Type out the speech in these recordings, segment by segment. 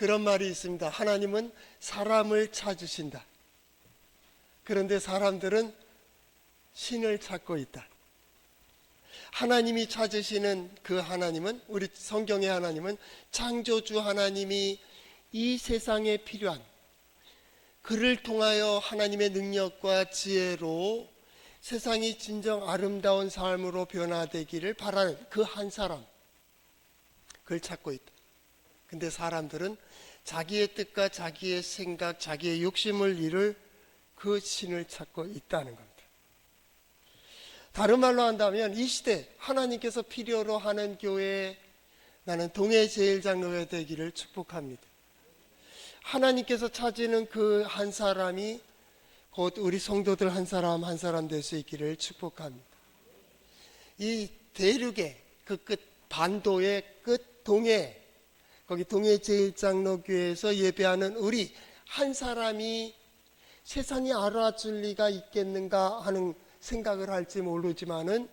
그런 말이 있습니다. 하나님은 사람을 찾으신다. 그런데 사람들은 신을 찾고 있다. 하나님이 찾으시는 그 하나님은, 우리 성경의 하나님은 창조주 하나님이 이 세상에 필요한, 그를 통하여 하나님의 능력과 지혜로 세상이 진정 아름다운 삶으로 변화되기를 바라는 그 한 사람, 그걸 찾고 있다. 근데 사람들은 자기의 뜻과 자기의 생각, 자기의 욕심을 이룰 그 신을 찾고 있다는 겁니다. 다른 말로 한다면 이 시대 하나님께서 필요로 하는 교회에 나는 동해제일장로가 되기를 축복합니다. 하나님께서 찾으는 그 한 사람이 곧 우리 성도들 한 사람 한 사람 될 수 있기를 축복합니다. 이 대륙의 그 끝, 반도의 끝 동해, 거기 동해제일장로교회에서 예배하는 우리 한 사람이 세상이 알아줄 리가 있겠는가 하는 생각을 할지 모르지만은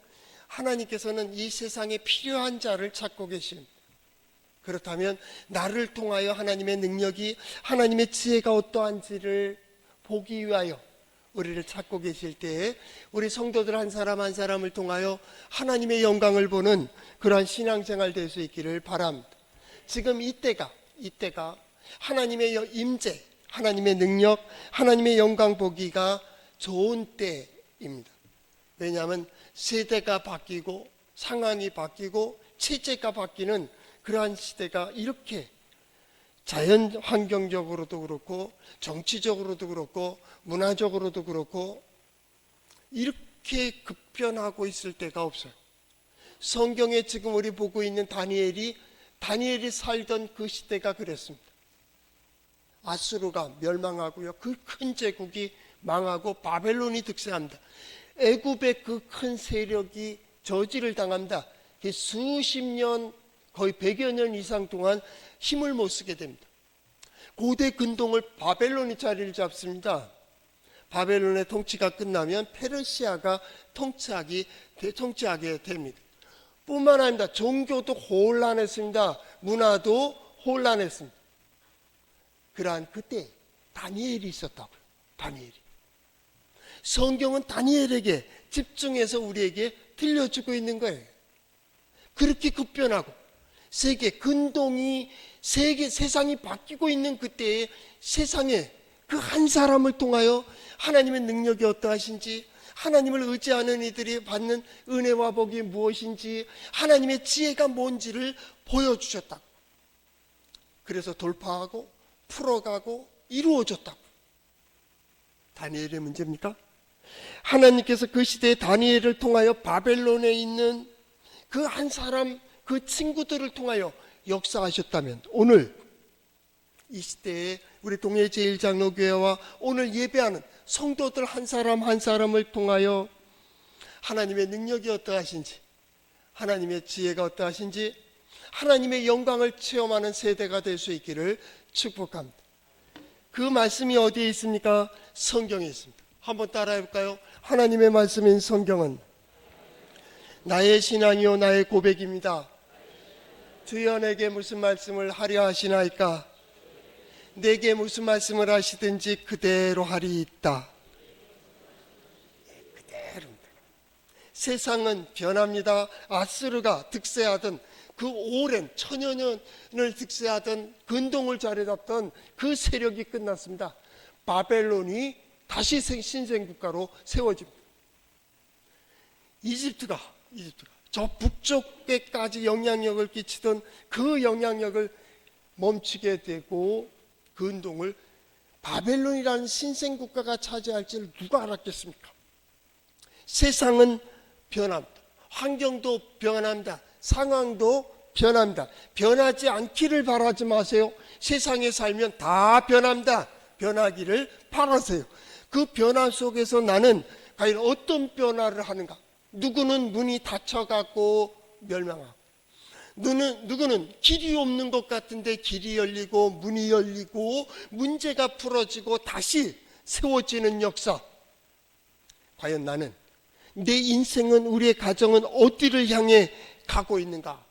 하나님께서는 이 세상에 필요한 자를 찾고 계십니다. 그렇다면 나를 통하여 하나님의 능력이, 하나님의 지혜가 어떠한지를 보기 위하여 우리를 찾고 계실 때에 우리 성도들 한 사람 한 사람을 통하여 하나님의 영광을 보는 그러한 신앙생활 될 수 있기를 바랍니다. 지금 이때가 하나님의 임재, 하나님의 능력, 하나님의 영광 보기가 좋은 때입니다. 왜냐하면 세대가 바뀌고 상황이 바뀌고 체제가 바뀌는 그러한 시대가 이렇게 자연 환경적으로도 그렇고 정치적으로도 그렇고 문화적으로도 그렇고 이렇게 급변하고 있을 때가 없어요. 성경에 지금 우리 보고 있는 다니엘이 살던 그 시대가 그랬습니다. 아수르가 멸망하고요, 그 큰 제국이 망하고 바벨론이 득세합니다. 애굽의 그 큰 세력이 저지를 당합니다. 수십 년, 거의 100여 년 이상 동안 힘을 못 쓰게 됩니다. 고대 근동을 바벨론이 자리를 잡습니다. 바벨론의 통치가 끝나면 페르시아가 통치하게 됩니다. 뿐만 아니라 종교도 혼란했습니다. 문화도 혼란했습니다. 그러한 그때 다니엘이 있었다고요. 다니엘이. 성경은 다니엘에게 집중해서 우리에게 들려주고 있는 거예요. 그렇게 급변하고 세상이 바뀌고 있는 그때에 세상에 그 한 사람을 통하여 하나님의 능력이 어떠하신지, 하나님을 의지하는 이들이 받는 은혜와 복이 무엇인지, 하나님의 지혜가 뭔지를 보여주셨다고. 그래서 돌파하고 풀어가고 이루어졌다고. 다니엘의 문제입니까? 하나님께서 그 시대에 다니엘을 통하여 바벨론에 있는 그 한 사람, 그 친구들을 통하여 역사하셨다면 오늘 이 시대에 우리 동해제일장로교회와 오늘 예배하는 성도들 한 사람 한 사람을 통하여 하나님의 능력이 어떠하신지, 하나님의 지혜가 어떠하신지, 하나님의 영광을 체험하는 세대가 될 수 있기를 축복합니다. 그 말씀이 어디에 있습니까? 성경에 있습니다. 한번 따라해 볼까요? 하나님의 말씀인 성경은 나의 신앙이요 나의 고백입니다. 주여 내게 무슨 말씀을 하려 하시나이까? 내게 무슨 말씀을 하시든지 그대로 하리이다. 그대로입니다. 세상은 변합니다. 아수르가 득세하던 그 오랜 천여 년을 득세하던 근동을 자리잡던 그 세력이 끝났습니다. 바벨론이 다시 신생국가로 세워집니다. 이집트가 저 북쪽에까지 영향력을 끼치던 그 영향력을 멈추게 되고 근동을 바벨론이라는 신생국가가 차지할 줄 누가 알았겠습니까? 세상은 변합니다. 환경도 변합니다. 상황도 변합니다. 변하지 않기를 바라지 마세요. 세상에 살면 다 변합니다. 변하기를 바라세요. 그 변화 속에서 나는 과연 어떤 변화를 하는가? 누구는 눈이 닫혀가고 멸망하고, 누구는 길이 없는 것 같은데 길이 열리고 문이 열리고 문제가 풀어지고 다시 세워지는 역사. 과연 나는, 내 인생은, 우리의 가정은 어디를 향해 가고 있는가?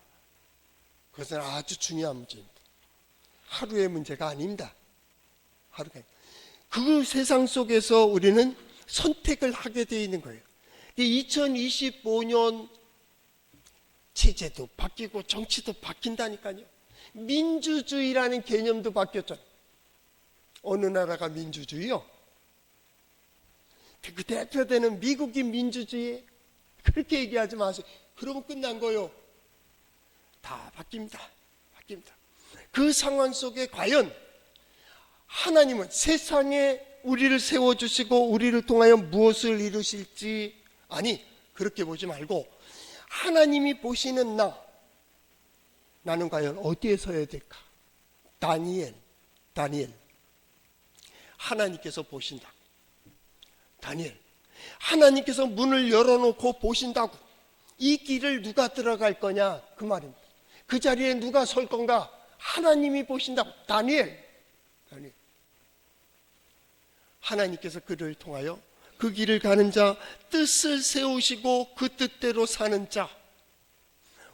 그것은 아주 중요한 문제입니다. 하루의 문제가 아닙니다. 하루가. 그 세상 속에서 우리는 선택을 하게 되어 있는 거예요. 2025년 체제도 바뀌고 정치도 바뀐다니까요. 민주주의라는 개념도 바뀌었잖아요. 어느 나라가 민주주의요? 그 대표되는 미국이 민주주의? 그렇게 얘기하지 마세요. 그러면 끝난 거요. 다 바뀝니다. 바뀝니다. 그 상황 속에 과연 하나님은 세상에 우리를 세워주시고 우리를 통하여 무엇을 이루실지, 아니 그렇게 보지 말고 하나님이 보시는 나는 과연 어디에 서야 될까? 다니엘 하나님께서 보신다. 다니엘 하나님께서 문을 열어놓고 보신다고. 이 길을 누가 들어갈 거냐 그 말입니다. 그 자리에 누가 설 건가? 하나님이 보신다고. 다니엘 하나님께서 그를 통하여 그 길을 가는 자, 뜻을 세우시고 그 뜻대로 사는 자.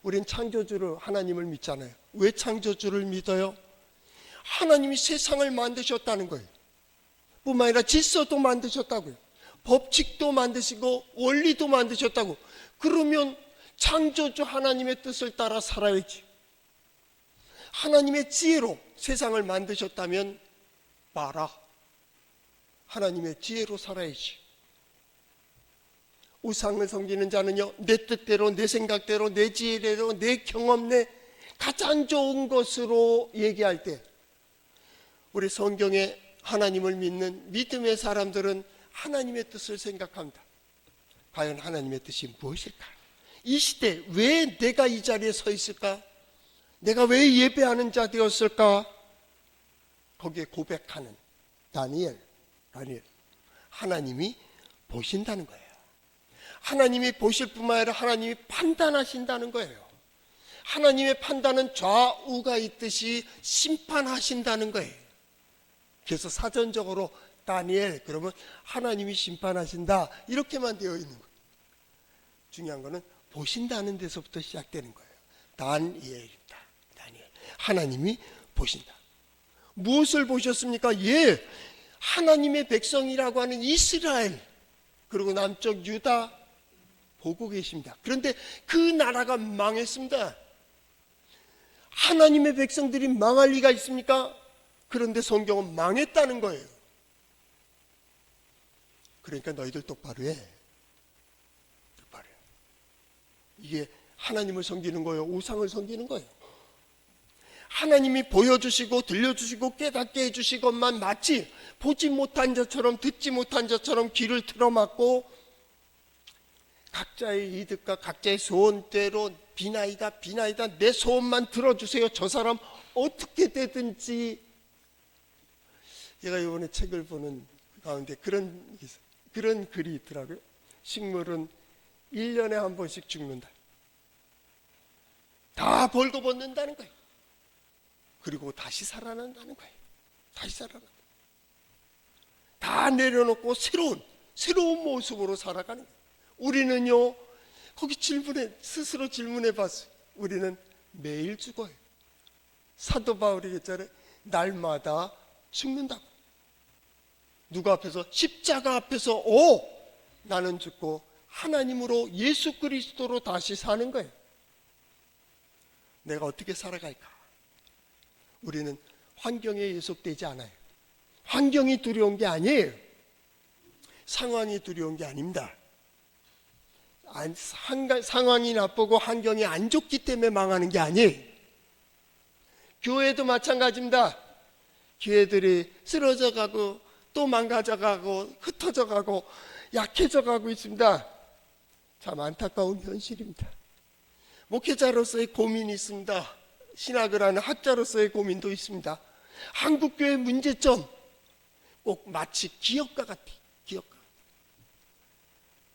우린 창조주를 하나님을 믿잖아요. 왜 창조주를 믿어요? 하나님이 세상을 만드셨다는 거예요. 뿐만 아니라 질서도 만드셨다고요. 법칙도 만드시고 원리도 만드셨다고. 그러면 창조주 하나님의 뜻을 따라 살아야지. 하나님의 지혜로 세상을 만드셨다면 봐라, 하나님의 지혜로 살아야지. 우상을 섬기는 자는요, 내 뜻대로, 내 생각대로, 내 지혜대로, 내 경험, 내 가장 좋은 것으로 얘기할 때, 우리 성경에 하나님을 믿는 믿음의 사람들은 하나님의 뜻을 생각합니다. 과연 하나님의 뜻이 무엇일까? 이 시대 왜 내가 이 자리에 서 있을까? 내가 왜 예배하는 자 되었을까? 거기에 고백하는 다니엘. 하나님이 보신다는 거예요. 하나님이 보실 뿐만 아니라 하나님이 판단하신다는 거예요. 하나님의 판단은 좌우가 있듯이 심판하신다는 거예요. 그래서 사전적으로 다니엘 그러면 하나님이 심판하신다 이렇게만 되어 있는 거예요. 중요한 거는 보신다는 데서부터 시작되는 거예요. 다니엘입니다. 다니엘. 하나님이 보신다. 무엇을 보셨습니까? 예, 하나님의 백성이라고 하는 이스라엘, 그리고 남쪽 유다 보고 계십니다. 그런데 그 나라가 망했습니다. 하나님의 백성들이 망할 리가 있습니까? 그런데 성경은 망했다는 거예요. 그러니까 너희들 똑바로 해. 똑바로 해. 이게 하나님을 섬기는 거예요? 우상을 섬기는 거예요? 하나님이 보여주시고 들려주시고 깨닫게 해주시건만 마치 보지 못한 자처럼 듣지 못한 자처럼 귀를 틀어막고 각자의 이득과 각자의 소원대로 비나이다 내 소원만 들어주세요. 저 사람 어떻게 되든지. 제가 이번에 책을 보는 가운데 그런 글이 있더라고요. 식물은 1년에 한 번씩 죽는다. 다 벌거벗는다는 거예요. 그리고 다시 살아난다는 거예요. 다시 살아난다. 다 내려놓고 새로운 모습으로 살아가는 거예요. 우리는요, 거기 스스로 질문해 봤어요. 우리는 매일 죽어요. 사도 바울이 했잖아요. 날마다 죽는다고. 누구 앞에서? 십자가 앞에서 나는 죽고 하나님으로 예수 그리스도로 다시 사는 거예요. 내가 어떻게 살아갈까? 우리는 환경에 예속되지 않아요. 환경이 두려운 게 아니에요. 상황이 두려운 게 아닙니다. 상황이 나쁘고 환경이 안 좋기 때문에 망하는 게 아니에요. 교회도 마찬가지입니다. 교회들이 쓰러져 가고 또 망가져 가고 흩어져 가고 약해져 가고 있습니다. 참 안타까운 현실입니다. 목회자로서의 고민이 있습니다. 신학을 하는 학자로서의 고민도 있습니다. 한국교회 문제점 꼭 마치 기업가 같아. 기업가.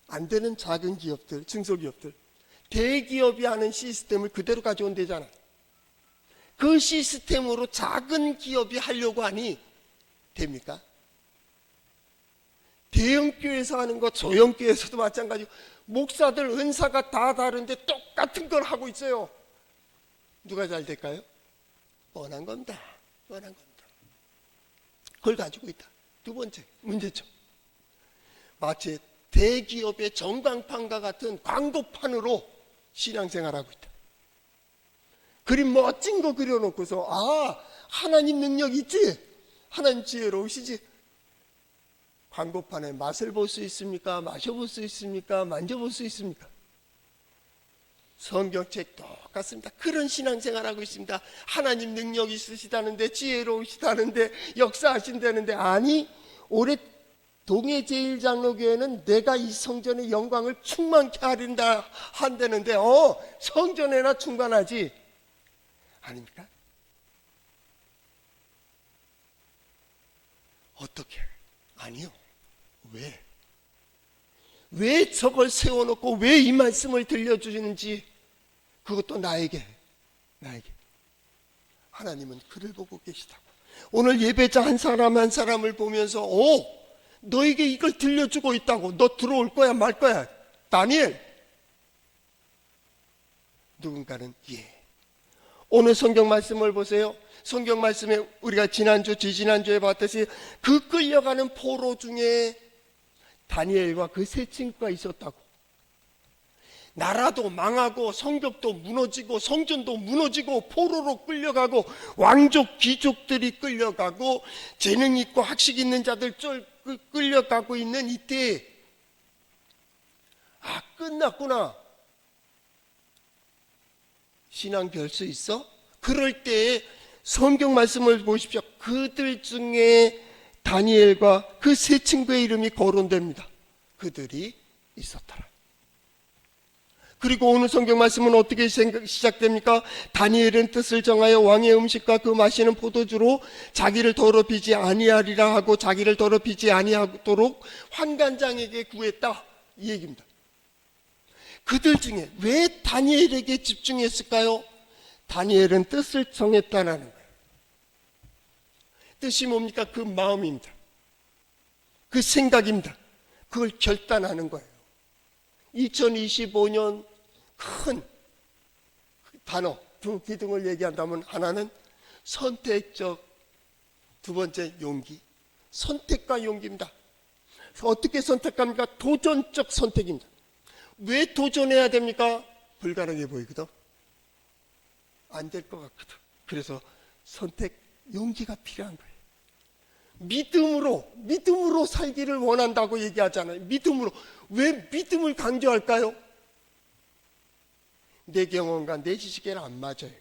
안 되는 작은 기업들, 중소기업들, 대기업이 하는 시스템을 그대로 가져온대잖아. 그 시스템으로 작은 기업이 하려고 하니 됩니까? 대형교회에서 하는 거 소형교회에서도 마찬가지고 목사들 은사가 다 다른데 똑같은 걸 하고 있어요. 누가 잘 될까요? 뻔한 겁니다. 떠난 겁니다. 그걸 가지고 있다. 두 번째 문제점. 마치 대기업의 전광판과 같은 광고판으로 신앙생활하고 있다. 그림 멋진 거 그려놓고서 하나님 능력 있지? 하나님 지혜로우시지? 광고판에 맛을 볼 수 있습니까? 마셔볼 수 있습니까? 만져볼 수 있습니까? 성경책 똑같습니다. 그런 신앙생활하고 있습니다. 하나님 능력 있으시다는데, 지혜로우시다는데, 역사하신다는데, 아니 올해 동해제일장로교회는 내가 이 성전의 영광을 충만케 한다는데 성전에나 충만하지 아닙니까? 어떻게? 아니요. 왜 저걸 세워놓고 왜 이 말씀을 들려주시는지, 그것도 나에게 하나님은 그를 보고 계시다고. 오늘 예배자 한 사람 한 사람을 보면서 너에게 이걸 들려주고 있다고. 너 들어올 거야 말 거야. 다니엘. 누군가는 오늘 성경 말씀을 보세요. 성경 말씀에 우리가 지지난주에 봤듯이 그 끌려가는 포로 중에 다니엘과 그 세 친구가 있었다고. 나라도 망하고 성벽도 무너지고 성전도 무너지고 포로로 끌려가고 왕족 귀족들이 끌려가고 재능 있고 학식 있는 자들 끌려가고 있는 이때 끝났구나. 신앙 별 수 있어? 그럴 때에 성경 말씀을 보십시오. 그들 중에 다니엘과 그 세 친구의 이름이 거론됩니다. 그들이 있었더라. 그리고 오늘 성경 말씀은 어떻게 시작됩니까? 다니엘은 뜻을 정하여 왕의 음식과 그 마시는 포도주로 자기를 더럽히지 아니하리라 하고 자기를 더럽히지 아니하도록 환관장에게 구했다, 이 얘기입니다. 그들 중에 왜 다니엘에게 집중했을까요? 다니엘은 뜻을 정했다는 거예요. 뜻이 뭡니까? 그 마음입니다. 그 생각입니다. 그걸 결단하는 거예요. 2025년 큰 단어 두 기둥을 얘기한다면, 하나는 선택적, 두 번째 용기. 선택과 용기입니다. 어떻게 선택합니까? 도전적 선택입니다. 왜 도전해야 됩니까? 불가능해 보이거든. 안 될 것 같거든. 그래서 선택, 용기가 필요한 거예요. 믿음으로 살기를 원한다고 얘기하잖아요. 믿음으로. 왜 믿음을 강조할까요? 내 경험과 내 지식에는 안 맞아요.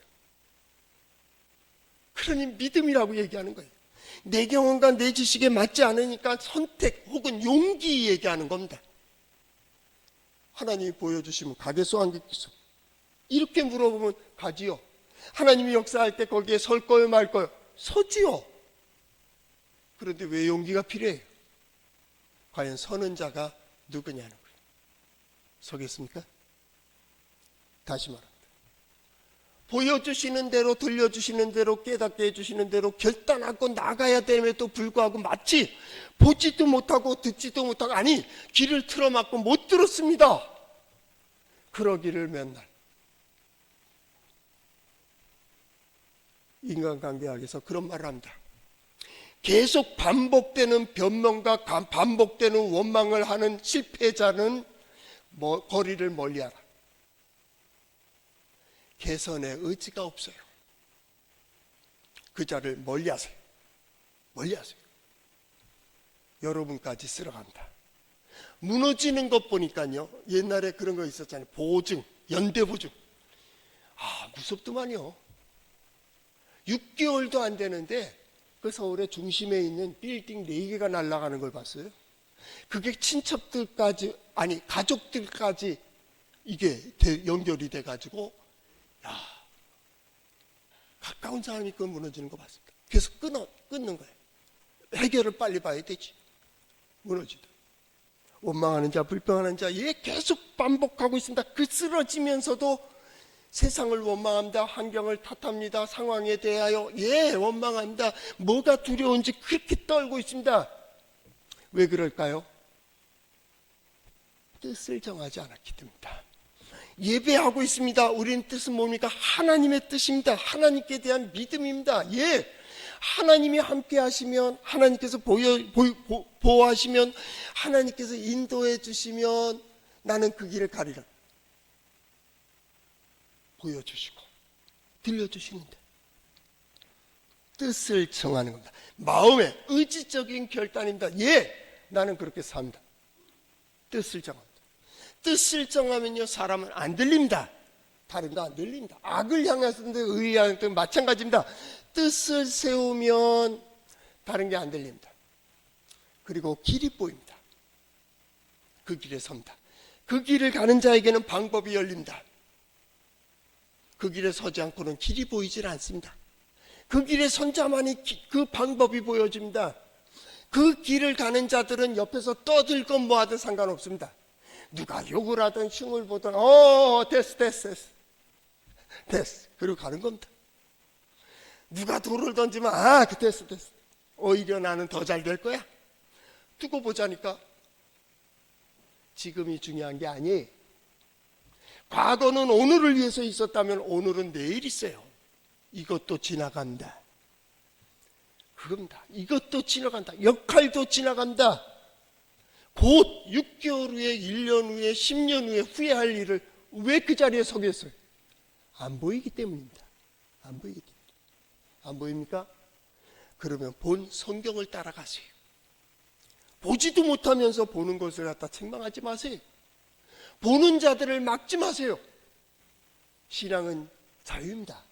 그러니 믿음이라고 얘기하는 거예요. 내 경험과 내 지식에 맞지 않으니까 선택 혹은 용기 얘기하는 겁니다. 하나님이 보여주시면 가겠소 안 가겠소? 이렇게 물어보면 가지요. 하나님이 역사할 때 거기에 설 거요 말 거요? 서지요. 그런데 왜 용기가 필요해요? 과연 서는 자가 누구냐는 거예요. 서겠습니까? 다시 말합니다. 보여주시는 대로, 들려주시는 대로, 깨닫게 해주시는 대로 결단하고 나가야 됨에도 불구하고 마치 보지도 못하고 듣지도 못하고, 아니 귀를 틀어막고 못 들었습니다. 그러기를 맨날. 인간관계학에서 그런 말을 합니다. 계속 반복되는 변명과 반복되는 원망을 하는 실패자는 거리를 멀리하라. 개선의 의지가 없어요. 그 자를 멀리하세요. 멀리하세요. 여러분까지 쓸어간다. 무너지는 것 보니까요, 옛날에 그런 거 있었잖아요. 보증, 연대보증. 무섭더만요. 6개월도 안 되는데 그 서울의 중심에 있는 빌딩 4개가 날아가는 걸 봤어요. 그게 친척들까지, 아니 가족들까지 이게 연결이 돼가지고, 가까운 사람이 그거 무너지는 거 봤습니다. 그래서 끊는 거예요. 해결을 빨리 봐야 되지. 무너지다. 원망하는 자, 불평하는 자, 계속 반복하고 있습니다. 그 쓰러지면서도 세상을 원망합니다. 환경을 탓합니다. 상황에 대하여 원망합니다. 뭐가 두려운지 그렇게 떨고 있습니다. 왜 그럴까요? 뜻을 정하지 않았기 때문이다. 예배하고 있습니다. 우리는 뜻은 뭡니까? 하나님의 뜻입니다. 하나님께 대한 믿음입니다. 하나님이 함께 하시면, 하나님께서 보호하시면, 하나님께서 인도해 주시면 나는 그 길을 가리라. 보여주시고 들려주시는데 뜻을 정하는 겁니다. 마음의 의지적인 결단입니다. 예, 나는 그렇게 삽니다. 뜻을 정합니다. 뜻을 정하면요, 사람은 안 들립니다. 다른 거 안 들립니다. 악을 향해서도 의에 향해서도 마찬가지입니다. 뜻을 세우면 다른 게 안 들립니다. 그리고 길이 보입니다. 그 길에 섭니다. 그 길을 가는 자에게는 방법이 열립니다. 그 길에 서지 않고는 길이 보이질 않습니다. 그 길에 선 자만이 그 방법이 보여집니다. 그 길을 가는 자들은 옆에서 떠들건 뭐하든 상관없습니다. 누가 욕을 하든 흉을 보든 됐어 그리고 가는 겁니다. 누가 돌을 던지면 됐어 오히려 나는 더 잘 될 거야. 두고 보자니까 지금이 중요한 게 아니에요. 과거는 오늘을 위해서 있었다면 오늘은 내일 있어요. 이것도 지나간다. 그겁니다. 이것도 지나간다. 역할도 지나간다. 곧 6개월 후에 1년 후에 10년 후에 후회할 일을 왜 그 자리에 서겠어요? 안 보이기 때문입니다. 안 보이기 때문에. 안 보입니까? 그러면 본 성경을 따라가세요. 보지도 못하면서 보는 것을 갖다 책망하지 마세요. 보는 자들을 막지 마세요. 신앙은 자유입니다.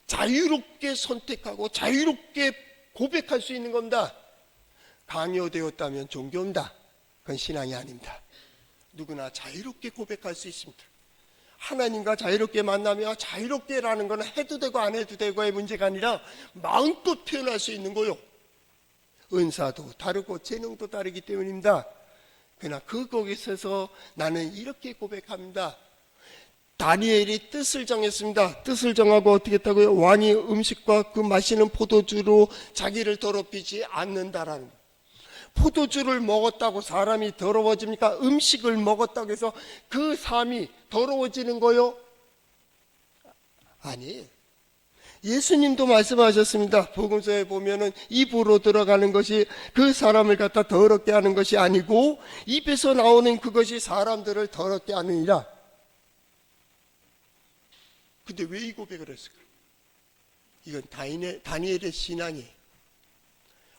자유롭게 선택하고 자유롭게 고백할 수 있는 겁니다. 강요되었다면 종교입니다. 그건 신앙이 아닙니다. 누구나 자유롭게 고백할 수 있습니다. 하나님과 자유롭게 만나며 자유롭게라는 건 해도 되고 안 해도 되고의 문제가 아니라 마음껏 표현할 수 있는 거요. 은사도 다르고 재능도 다르기 때문입니다. 그러나 거기서 나는 이렇게 고백합니다. 다니엘이 뜻을 정했습니다. 뜻을 정하고 어떻게 했다고요? 왕이 음식과 그 마시는 포도주로 자기를 더럽히지 않는다라는 거예요. 포도주를 먹었다고 사람이 더러워집니까? 음식을 먹었다고 해서 그 삶이 더러워지는 거요? 아니에요. 예수님도 말씀하셨습니다. 복음서에 보면은 입으로 들어가는 것이 그 사람을 갖다 더럽게 하는 것이 아니고 입에서 나오는 그것이 사람들을 더럽게 하느니라. 근데 왜 이 고백을 했을까? 이건 다니엘의 신앙이에요.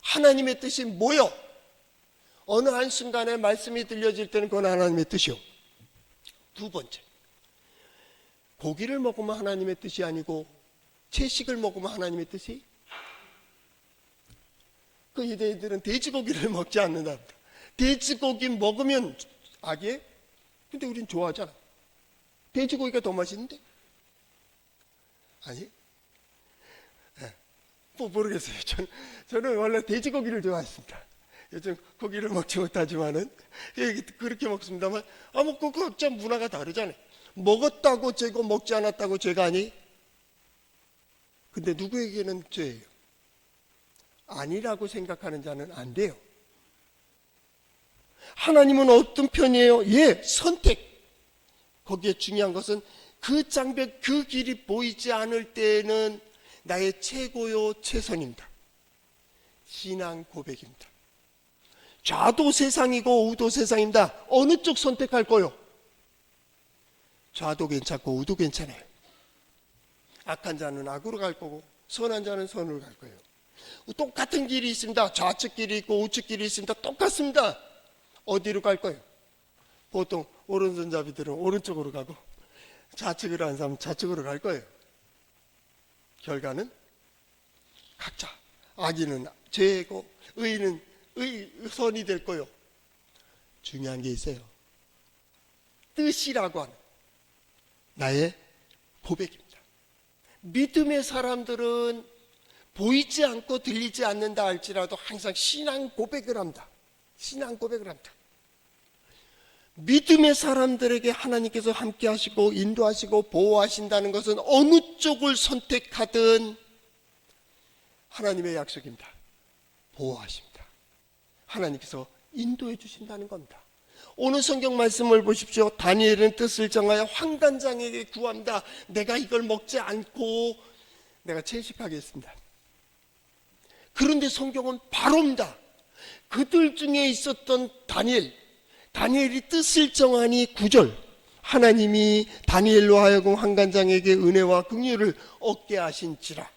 하나님의 뜻이 뭐요? 어느 한순간에 말씀이 들려질 때는 그건 하나님의 뜻이요. 두 번째, 고기를 먹으면 하나님의 뜻이 아니고 채식을 먹으면 하나님의 뜻이? 그 유대인들은 돼지고기를 먹지 않는답니다. 돼지고기 먹으면 악이에요? 근데 우린 좋아하잖아. 돼지고기가 더 맛있는데? 아니? 뭐 모르겠어요. 저는 원래 돼지고기를 좋아했습니다. 요즘 고기를 먹지 못하지만은 그렇게 먹습니다만 그 각자 문화가 다르잖아요. 먹었다고 죄고 먹지 않았다고 죄가 아니? 근데 누구에게는 죄예요? 아니라고 생각하는 자는 안 돼요. 하나님은 어떤 편이에요? 예, 선택. 거기에 중요한 것은 그 장벽, 그 길이 보이지 않을 때에는 나의 최고요 최선입니다. 신앙 고백입니다. 좌도 세상이고 우도 세상입니다. 어느 쪽 선택할 거요? 좌도 괜찮고 우도 괜찮아요. 악한 자는 악으로 갈 거고 선한 자는 선으로 갈 거예요. 똑같은 길이 있습니다. 좌측 길이 있고 우측 길이 있습니다. 똑같습니다. 어디로 갈 거예요? 보통 오른손잡이들은 오른쪽으로 가고 좌측으로 하는 사람은 좌측으로 갈 거예요. 결과는 각자. 악인은 죄고 의인은 선이 될 거예요. 중요한 게 있어요. 뜻이라고 하는 나의 고백입니다. 믿음의 사람들은 보이지 않고 들리지 않는다 할지라도 항상 신앙 고백을 합니다. 신앙 고백을 합니다. 믿음의 사람들에게 하나님께서 함께 하시고 인도하시고 보호하신다는 것은 어느 쪽을 선택하든 하나님의 약속입니다. 보호하십니다. 하나님께서 인도해 주신다는 겁니다. 오늘 성경 말씀을 보십시오. 다니엘은 뜻을 정하여 환관장에게 구합니다. 내가 이걸 먹지 않고 내가 채식하겠습니다. 그런데 성경은 바로입니다. 그들 중에 있었던 다니엘이 뜻을 정하니 9절, 하나님이 다니엘로 하여금 환관장에게 은혜와 긍휼을 얻게 하신지라.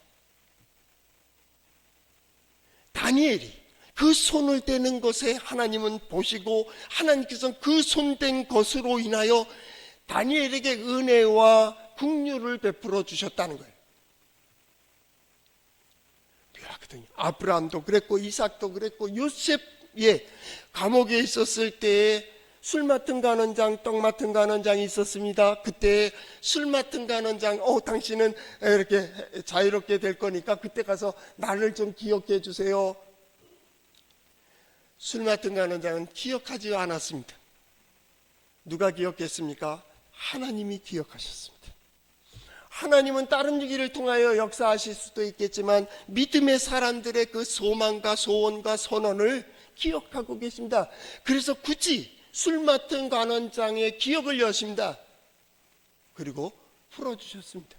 다니엘이 그 손을 대는 것에 하나님은 보시고 하나님께서는 그 손댄 것으로 인하여 다니엘에게 은혜와 긍휼을 베풀어 주셨다는 거예요. 묘하거든요. 아브라함도 그랬고 이삭도 그랬고 요셉 감옥에 있었을 때에 술 맡은 간원장, 떡 맡은 간원장이 있었습니다. 그때 술 맡은 간원장, 당신은 이렇게 자유롭게 될 거니까 그때 가서 나를 좀 기억해 주세요. 술 맡은 간원장은 기억하지 않았습니다. 누가 기억했습니까? 하나님이 기억하셨습니다. 하나님은 다른 얘기를 통하여 역사하실 수도 있겠지만 믿음의 사람들의 그 소망과 소원과 선언을 기억하고 계십니다. 그래서 굳이 술 맡은 관원장의 기억을 여십니다. 그리고 풀어주셨습니다.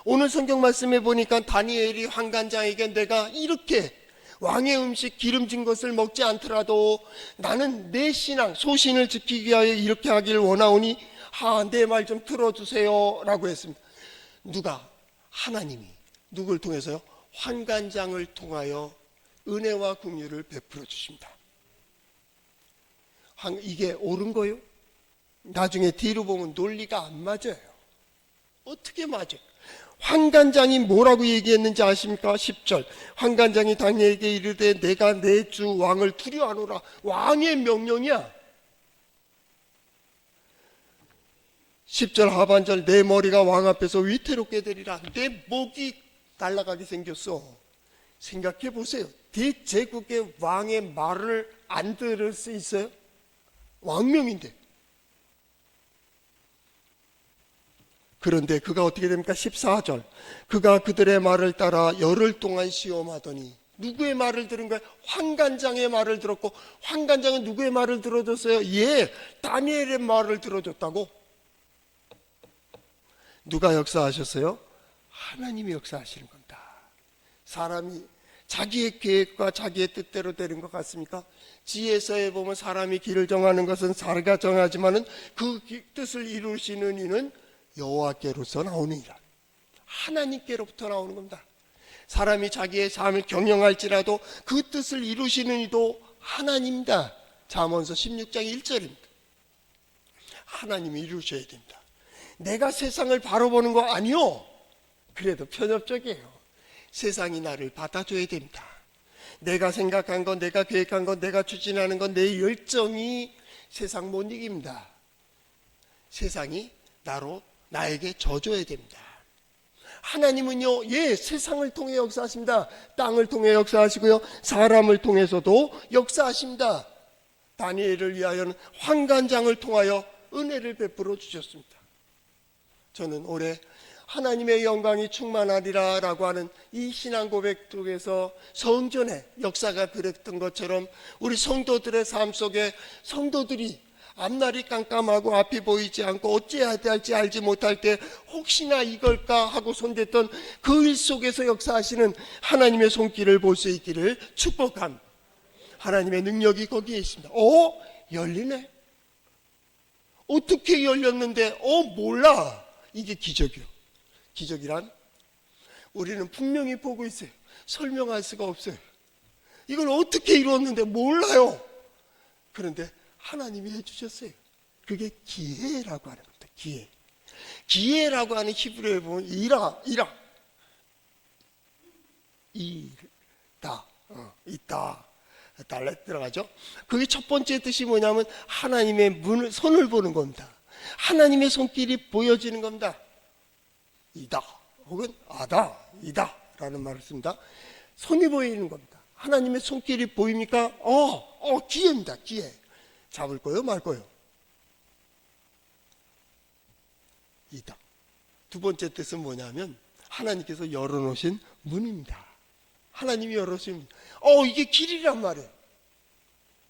오늘 성경 말씀에 보니까 다니엘이 환관장에게 내가 이렇게 왕의 음식 기름진 것을 먹지 않더라도 나는 내 신앙 소신을 지키기 위하여 이렇게 하기를 원하오니 내 말 좀 들어주세요 라고 했습니다. 하나님이 누굴 통해서요? 환관장을 통하여 은혜와 긍휼을 베풀어 주십니다. 이게 옳은 거요? 나중에 뒤로 보면 논리가 안 맞아요. 어떻게 맞아요? 환관장이 뭐라고 얘기했는지 아십니까? 10절, 환관장이 다니엘에게 이르되 내가 내 주 왕을 두려워하노라. 왕의 명령이야. 10절 하반절, 내 머리가 왕 앞에서 위태롭게 되리라. 내 목이 날아가게 생겼어. 생각해 보세요. 대제국의 왕의 말을 안 들을 수 있어요? 왕명인데. 그런데 그가 어떻게 됩니까? 14절, 그가 그들의 말을 따라 열흘 동안 시험하더니. 누구의 말을 들은 거예요? 환관장의 말을 들었고, 환관장은 누구의 말을 들어줬어요? 다니엘의 말을 들어줬다고. 누가 역사하셨어요? 하나님이 역사하시는 겁니다. 사람이 자기의 계획과 자기의 뜻대로 되는 것 같습니까? 지혜서에 보면 사람이 길을 정하는 것은 자기가 정하지만은 그 뜻을 이루시는 이는 여호와께로서 나오느니라. 하나님께로부터 나오는 겁니다. 사람이 자기의 삶을 경영할지라도 그 뜻을 이루시는 이도 하나님입니다. 잠언서 16장 1절입니다. 하나님이 이루셔야 됩니다. 내가 세상을 바로 보는 거 아니요. 그래도 편협적이에요. 세상이 나를 받아줘야 됩니다. 내가 생각한 건, 내가 계획한 건, 내가 추진하는 건, 내 열정이 세상 못 이깁니다. 세상이 나에게 져줘야 됩니다. 하나님은요, 세상을 통해 역사하십니다. 땅을 통해 역사하시고요, 사람을 통해서도 역사하십니다. 다니엘을 위하여는 환관장을 통하여 은혜를 베풀어 주셨습니다. 저는 올해 하나님의 영광이 충만하리라 라고 하는 이 신앙 고백 속에서 성전의 역사가 그랬던 것처럼 우리 성도들의 삶 속에 성도들이 앞날이 깜깜하고 앞이 보이지 않고 어찌해야 할지 알지 못할 때 혹시나 이걸까 하고 손댔던 그 일 속에서 역사하시는 하나님의 손길을 볼 수 있기를 축복합니다. 하나님의 능력이 거기에 있습니다. 열리네. 어떻게 열렸는데 몰라. 이게 기적이요. 기적이란 우리는 분명히 보고 있어요. 설명할 수가 없어요. 이걸 어떻게 이루었는데 몰라요. 그런데 하나님이 해주셨어요. 그게 기회라고 하는 겁니다. 기회라고 하는 히브리어에 보면 있다 달래 들어가죠. 그게 첫 번째 뜻이 뭐냐면 하나님의 손을 보는 겁니다. 하나님의 손길이 보여지는 겁니다. 이다 혹은 이다 라는 말을 씁니다. 손이 보이는 겁니다. 하나님의 손길이 보입니까? 기회입니다. 기회. 잡을 거요 말 거요? 이다. 두 번째 뜻은 뭐냐면 하나님께서 열어놓으신 문입니다. 하나님이 열어놓으신 이게 길이란 말이에요.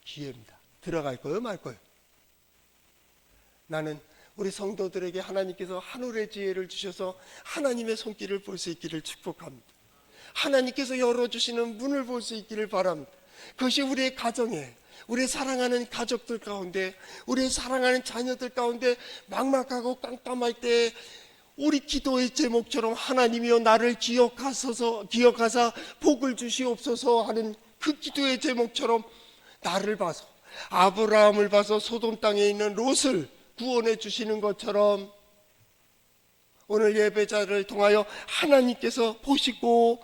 기회입니다. 들어갈 거요 말 거요? 나는 우리 성도들에게 하나님께서 하늘의 지혜를 주셔서 하나님의 손길을 볼 수 있기를 축복합니다. 하나님께서 열어주시는 문을 볼 수 있기를 바랍니다. 그것이 우리의 가정에, 우리 사랑하는 가족들 가운데, 우리 사랑하는 자녀들 가운데 막막하고 깜깜할 때 우리 기도의 제목처럼 하나님이여 나를 기억하사 복을 주시옵소서 하는 그 기도의 제목처럼 나를 봐서, 아브라함을 봐서 소돔 땅에 있는 롯을 구원해 주시는 것처럼 오늘 예배자를 통하여 하나님께서 보시고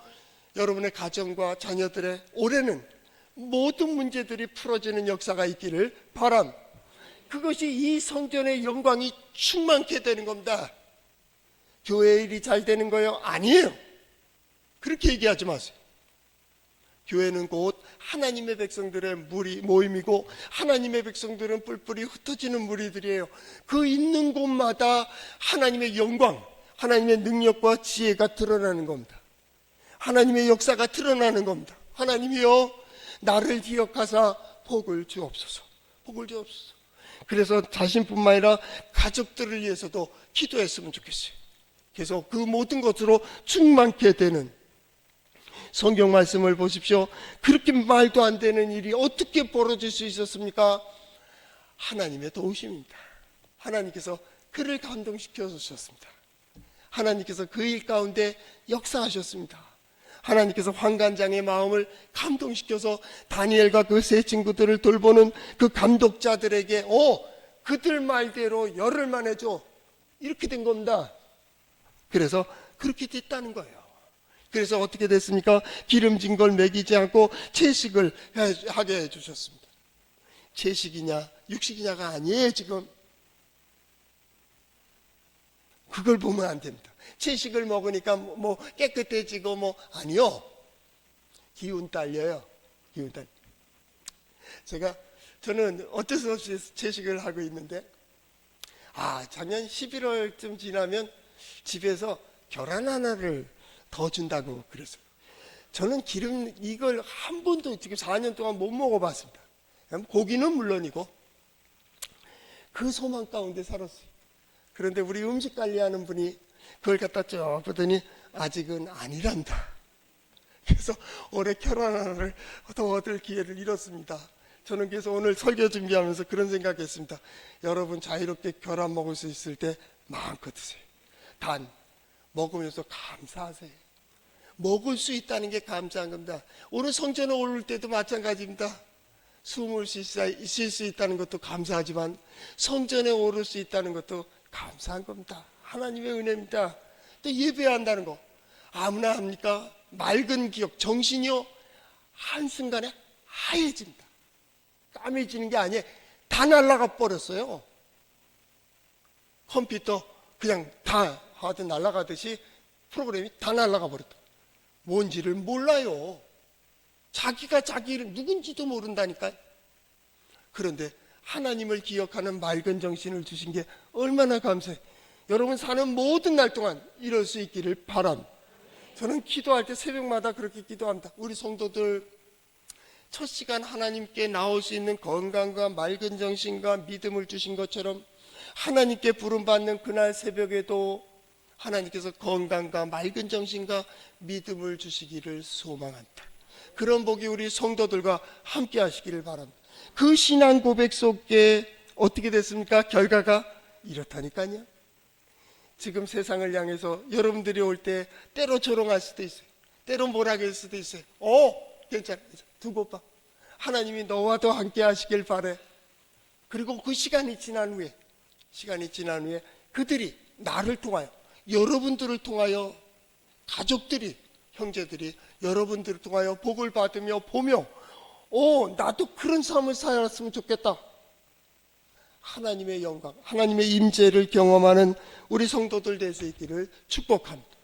여러분의 가정과 자녀들의 올해는 모든 문제들이 풀어지는 역사가 있기를 바랍니다. 그것이 이 성전의 영광이 충만케 되는 겁니다. 교회 일이 잘 되는 거요? 아니에요. 그렇게 얘기하지 마세요. 교회는 곧 하나님의 백성들의 모임이고 하나님의 백성들은 뿔뿔이 흩어지는 무리들이에요. 그 있는 곳마다 하나님의 영광, 하나님의 능력과 지혜가 드러나는 겁니다. 하나님의 역사가 드러나는 겁니다. 하나님이여 나를 기억하사 복을 주옵소서. 복을 주옵소서. 그래서 자신뿐만 아니라 가족들을 위해서도 기도했으면 좋겠어요. 계속 그 모든 것으로 충만케 되는 성경 말씀을 보십시오. 그렇게 말도 안 되는 일이 어떻게 벌어질 수 있었습니까? 하나님의 도우심입니다. 하나님께서 그를 감동시켜 주셨습니다. 하나님께서 그 일 가운데 역사하셨습니다. 하나님께서 환관장의 마음을 감동시켜서 다니엘과 그 세 친구들을 돌보는 그 감독자들에게 그들 말대로 열흘만 해줘, 이렇게 된 겁니다. 그래서 그렇게 됐다는 거예요. 그래서 어떻게 됐습니까? 기름진 걸 먹이지 않고 채식을 하게 해주셨습니다. 채식이냐 육식이냐가 아니에요. 지금 그걸 보면 안 됩니다. 채식을 먹으니까 뭐 깨끗해지고 아니요. 기운 딸려요. 기운 딸. 저는 어쩔 수 없이 채식을 하고 있는데 작년 11월쯤 지나면 집에서 계란 하나를 더 준다고 그랬어요. 저는 이걸 한 번도 지금 4년 동안 못 먹어봤습니다. 고기는 물론이고 그 소망 가운데 살았어요. 그런데 우리 음식 관리하는 분이 그걸 갖다 쭉 보더니 아직은 아니란다. 그래서 올해 계란 하나를 더 얻을 기회를 잃었습니다. 저는 그래서 오늘 설교 준비하면서 그런 생각했습니다. 여러분 자유롭게 계란 먹을 수 있을 때 마음껏 드세요. 단 먹으면서 감사하세요. 먹을 수 있다는 게 감사한 겁니다. 오늘 성전에 오를 때도 마찬가지입니다. 숨을 쉴 수 있다는 것도 감사하지만 성전에 오를 수 있다는 것도 감사한 겁니다. 하나님의 은혜입니다. 또 예배한다는 거 아무나 합니까? 맑은 기억, 정신이요 한순간에 하얘집니다. 까매지는 게 아니에요. 다 날아가 버렸어요. 컴퓨터 그냥 다 하드 날아가듯이 프로그램이 다 날아가 버렸다. 뭔지를 몰라요. 자기가 자기를 누군지도 모른다니까요. 그런데 하나님을 기억하는 맑은 정신을 주신 게 얼마나 감사해요. 여러분 사는 모든 날 동안 이럴 수 있기를 바랍니다. 저는 기도할 때 새벽마다 그렇게 기도합니다. 우리 성도들 첫 시간 하나님께 나올 수 있는 건강과 맑은 정신과 믿음을 주신 것처럼 하나님께 부름받는 그날 새벽에도 하나님께서 건강과 맑은 정신과 믿음을 주시기를 소망한다. 그런 복이 우리 성도들과 함께 하시기를 바랍니다. 그 신앙 고백 속에 어떻게 됐습니까? 결과가 이렇다니까요. 지금 세상을 향해서 여러분들이 올 때 때로 조롱할 수도 있어요. 때로 뭐라 그럴 수도 있어요. 괜찮아. 두고 봐. 하나님이 너와 더 함께 하시길 바래. 그리고 그 시간이 지난 후에 그들이 나를 통하여, 여러분들을 통하여, 가족들이, 형제들이 여러분들을 통하여 복을 받으며 보며 나도 그런 삶을 살았으면 좋겠다. 하나님의 영광, 하나님의 임재를 경험하는 우리 성도들 될 수 있기를 축복합니다.